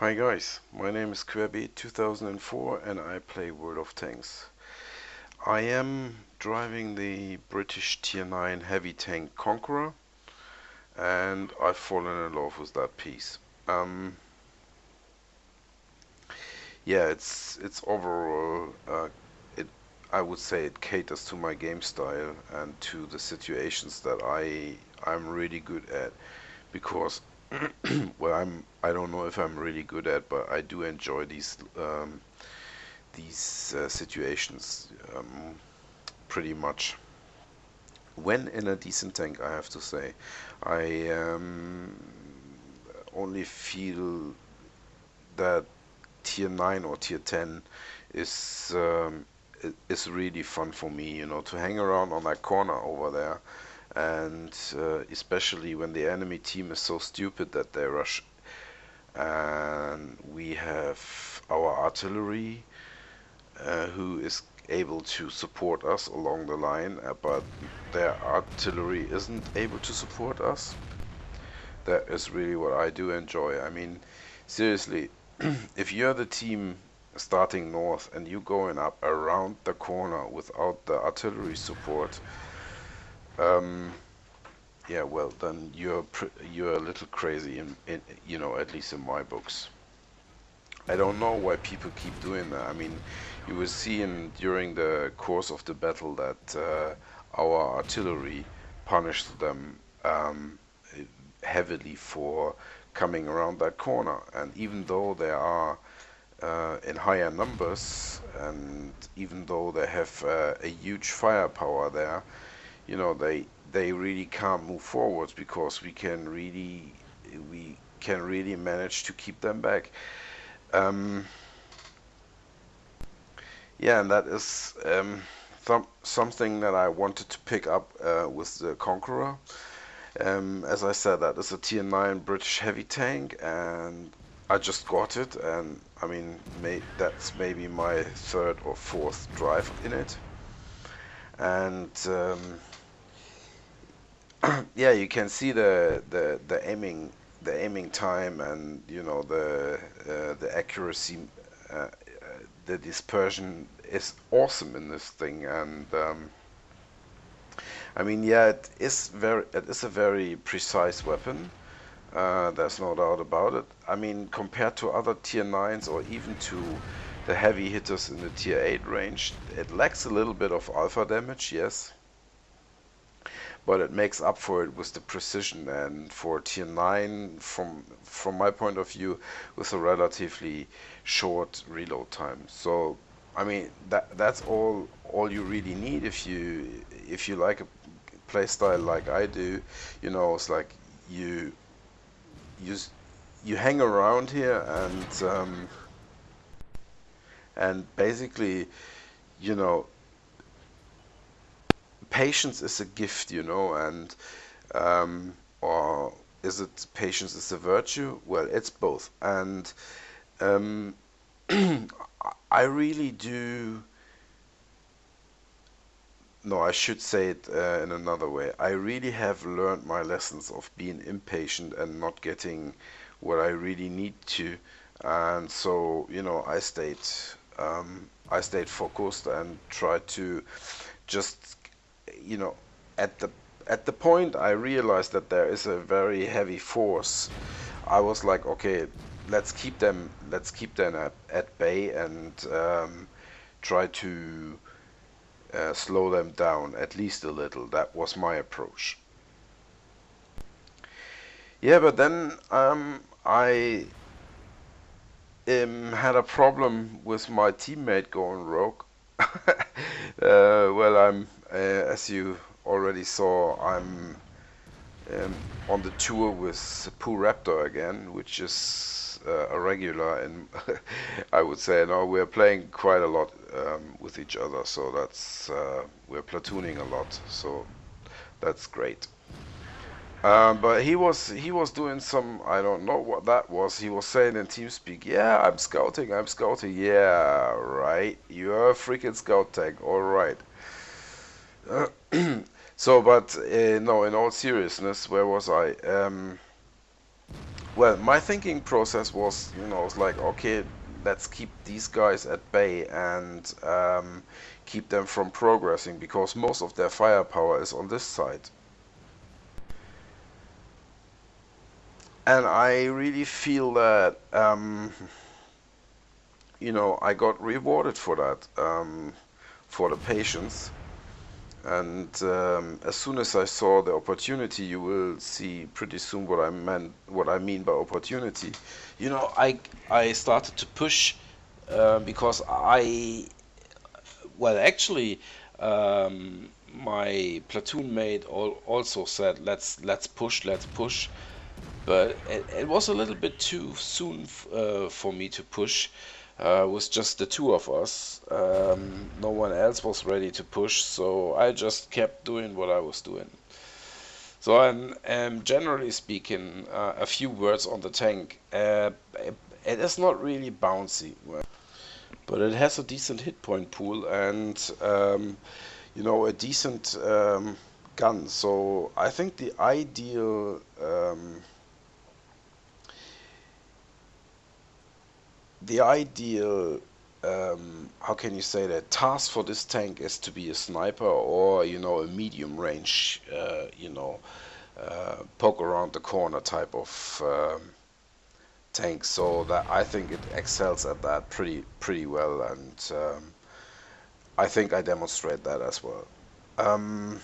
Hi guys, my name is Querbeat2004 and I play World of Tanks. I am driving the British Tier 9 heavy tank Conqueror and I've fallen in love with that piece. Um, yeah, it's overall, it I would say it caters to my game style and to the situations that I'm really good at because well I don't know if I'm really good at, but I do enjoy these situations pretty much. When in a decent tank, I have to say, I only feel that tier 9 or tier 10 is is really fun for me, to hang around on that corner over there, and especially when the enemy team is so stupid that they rush, and we have our artillery who is able to support us along the line, but their artillery isn't able to support us. That is really what I do enjoy. I mean, seriously, if you're the team starting north and you going up around the corner without the artillery support, um, yeah, well, then you're a little crazy at least in my books. I don't know why people keep doing that. I mean, you will see during the course of the battle that our artillery punished them heavily for coming around that corner. And even though they are in higher numbers, and even though they have a huge firepower there, they really can't move forwards because we can really manage to keep them back. Um, Yeah, and that is something that I wanted to pick up with the Conqueror. As I said, that is a Tier 9 British heavy tank, and I just got it, and I mean, that's maybe my third or fourth drive in it. And yeah, you can see the aiming time, and the accuracy, the dispersion is awesome in this thing. And I mean, yeah, it is a very precise weapon. There's no doubt about it. I mean, compared to other tier 9s or even to the heavy hitters in the tier 8 range, it lacks a little bit of alpha damage, yes, but it makes up for it with the precision. And for tier 9, from my point of view, with a relatively short reload time. So I mean, that's all you really need if you like a playstyle like I do. It's like you you you hang around here, and basically, you know patience is a gift, and um, or is it patience is a virtue? Well, it's both. And um, I really do. No, I should say it in another way. I really have learned my lessons of being impatient and not getting what I really need to. And so, I stayed focused and tried to just, you know, at the point I realized that there is a very heavy force. I was like, okay, let's keep them at bay, and try to slow them down at least a little. That was my approach. Yeah, but then I had a problem with my teammate going rogue. Well, as you already saw, I'm on the tour with Pooh Raptor again, which is a regular, and I would say now we're playing quite a lot with each other, so we're platooning a lot, so that's great. But he was doing some, I don't know what that was. He was saying in TeamSpeak, "Yeah, I'm scouting, I'm scouting." Yeah, right. You're a freaking scout tank. All right. So, but no, in all seriousness, where was I? well, my thinking process was, you know, it's like, okay, let's keep these guys at bay and keep them from progressing because most of their firepower is on this side. And I really feel that, you know, I got rewarded for that, for the patience. And as soon as I saw the opportunity, you will see pretty soon what I mean by opportunity. You know, I started to push because well, actually, my platoon mate also said, let's push, let's push. But it was a little bit too soon for me to push. It was just the two of us. No one else was ready to push, so I just kept doing what I was doing. So, and generally speaking, a few words on the tank. It is not really bouncy, but it has a decent hit point pool and you know, a decent gun. So I think the ideal how can you say that, task for this tank is to be a sniper or, you know, a medium range, you know, poke around the corner type of tank. So that I think it excels at that pretty well, and I think I demonstrate that as well. Um,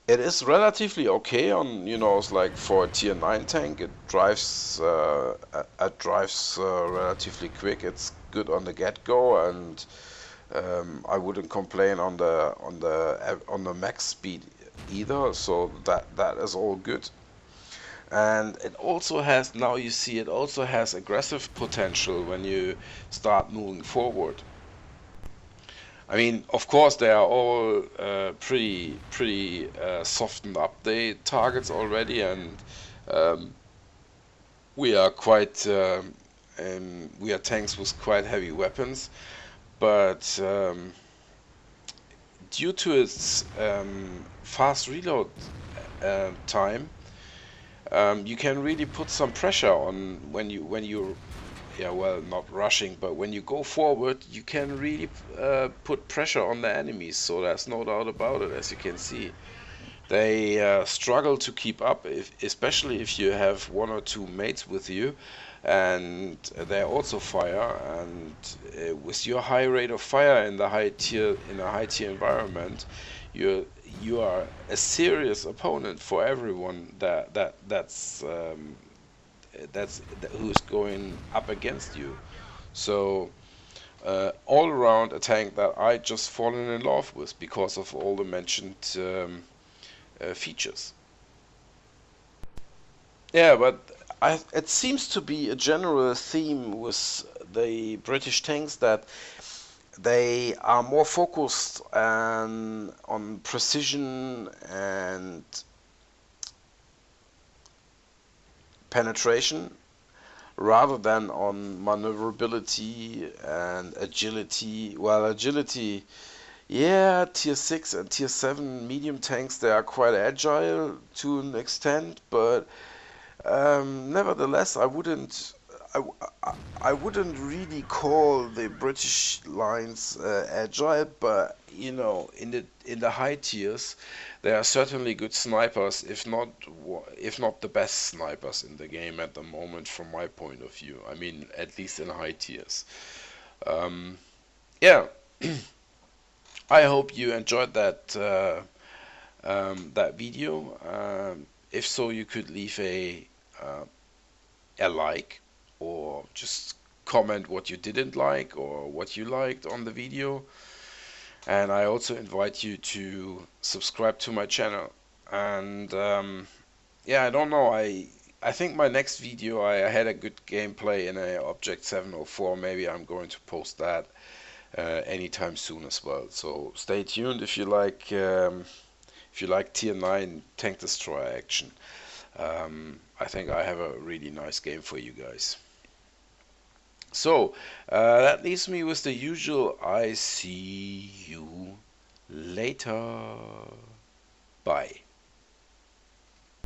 It is relatively okay on, you know, it's like for a tier 9 tank, it drives relatively quick. It's good on the get-go, and I wouldn't complain on the max speed either. So that is all good. And it also has, now you see, it also has aggressive potential when you start moving forward. I mean, of course, they are all pretty softened up the targets already, and um, we are quite we are tanks with quite heavy weapons. But due to its fast reload time, you can really put some pressure on when you yeah, well, not rushing, but when you go forward, you can really put pressure on the enemies. So there's no doubt about it. As you can see, they struggle to keep up, especially if you have one or two mates with you, and they also fire. And with your high rate of fire in a high tier environment, you are a serious opponent for everyone that's who's going up against you. So all around a tank that I just fallen in love with because of all the mentioned features. Yeah, but it seems to be a general theme with the British tanks that they are more focused on precision and penetration rather than on maneuverability and agility. Well, agility, yeah, tier 6 and tier 7 medium tanks, they are quite agile to an extent, but nevertheless, I, I wouldn't really call the British lines agile, but you know, in the high tiers, there are certainly good snipers, if not the best snipers in the game at the moment, from my point of view. I mean, at least in high tiers. Um, yeah, I hope you enjoyed that video. If so, you could leave a like, or just comment what you didn't like or what you liked on the video. And I also invite you to subscribe to my channel. And yeah, I don't know, I think my next video, I had a good gameplay in a Object 704. Maybe I'm going to post that anytime soon as well. So stay tuned if you like tier 9 tank destroyer action. I think I have a really nice game for you guys. So that leaves me with the usual, I see you later. Bye.